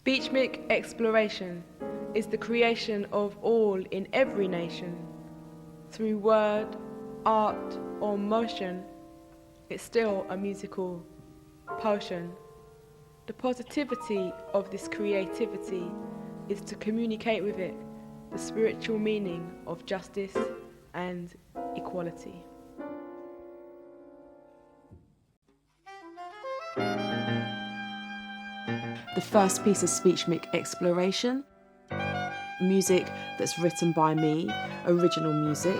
Speechmik Xploration is the creation of all in every nation. Through word, art or motion, it's still a musical potion. The positivity of this creativity is to communicate with it the spiritual meaning of justice and equality. The first piece is Speechmik Xploration, music that's written by me, original music.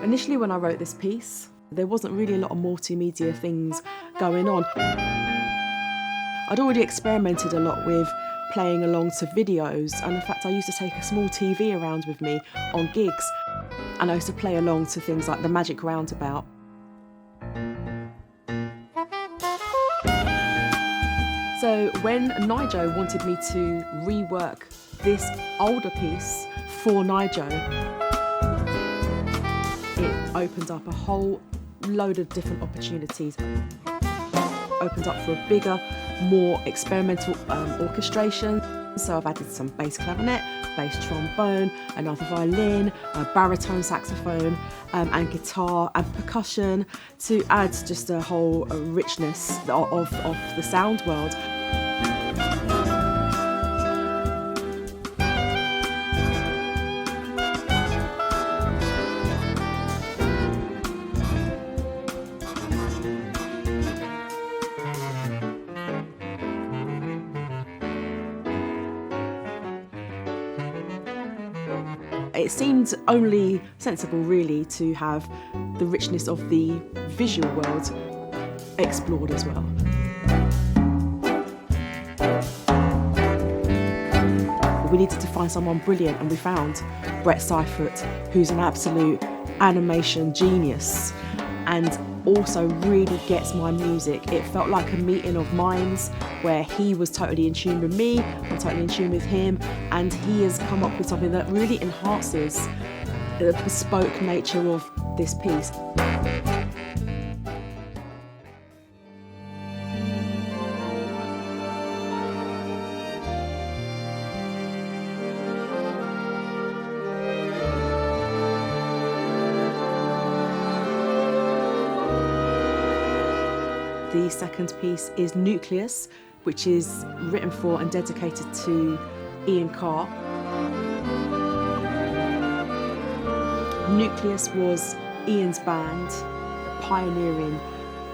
Initially when I wrote this piece, there wasn't really a lot of multimedia things going on. I'd already experimented a lot with playing along to videos, and in fact I used to take a small TV around with me on gigs, and I used to play along to things like the Magic Roundabout. So when Yeoh wanted me to rework this older piece for Yeoh, it opened up a whole load of different opportunities. Opened up for a bigger, more experimental orchestration. So I've added some bass clarinet, bass trombone, another violin, a baritone saxophone, and guitar and percussion to add just a whole richness of the sound world. It seemed only sensible really to have the richness of the visual world explored as well. We needed to find someone brilliant, and we found Brett Seifert, who's an absolute animation genius and also really gets my music. It felt like a meeting of minds where he was totally in tune with me, I'm totally in tune with him, and he has come up with something that really enhances the bespoke nature of this piece. The second piece is Nucleus, which is written for and dedicated to Ian Carr. Nucleus was Ian's band, a pioneering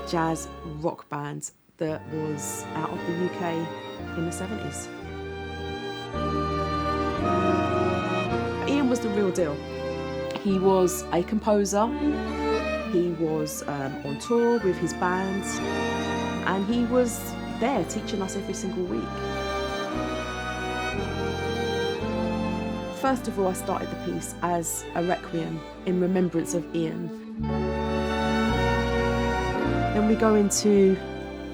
jazz rock band that was out of the UK in the 70s. Ian was the real deal. He was a composer. He was on tour with his band, and he was there teaching us every single week. First of all, I started the piece as a requiem in remembrance of Ian. Then we go into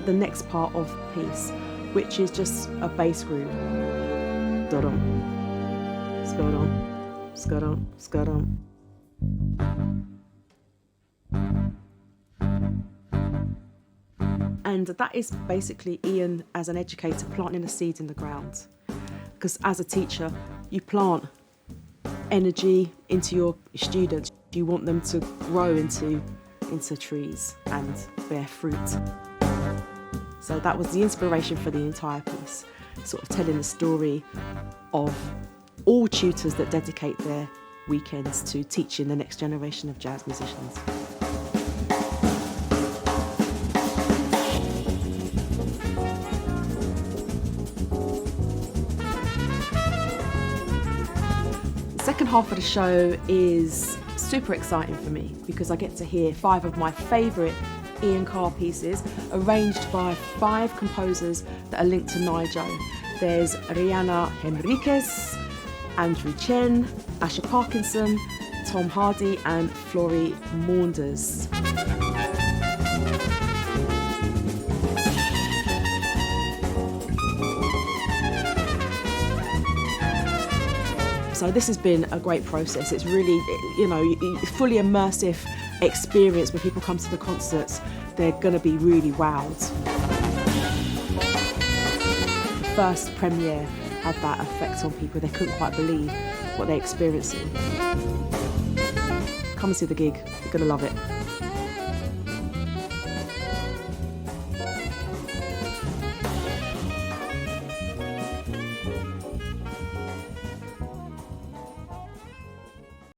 the next part of the piece, which is just a bass groove. Da-dum, ska-dum, ska-dum, ska-dum. And that is basically Ian as an educator planting a seed in the ground. Because as a teacher, you plant energy into your students. You want them to grow into trees and bear fruit. So that was the inspiration for the entire piece, sort of telling the story of all tutors that dedicate their weekends to teaching the next generation of jazz musicians. Second half of the show is super exciting for me because I get to hear 5 of my favourite Ian Carr pieces arranged by 5 composers that are linked to Yeoh. There's Rihanna Henriquez, Andrew Chen, Asher Parkinson, Tom Hardy and Florrie Maunders. So this has been a great process. It's really, fully immersive experience. When people come to the concerts, they're going to be really wowed. first premiere had that effect on people. They couldn't quite believe what they're experiencing. Come and see the gig, you're going to love it.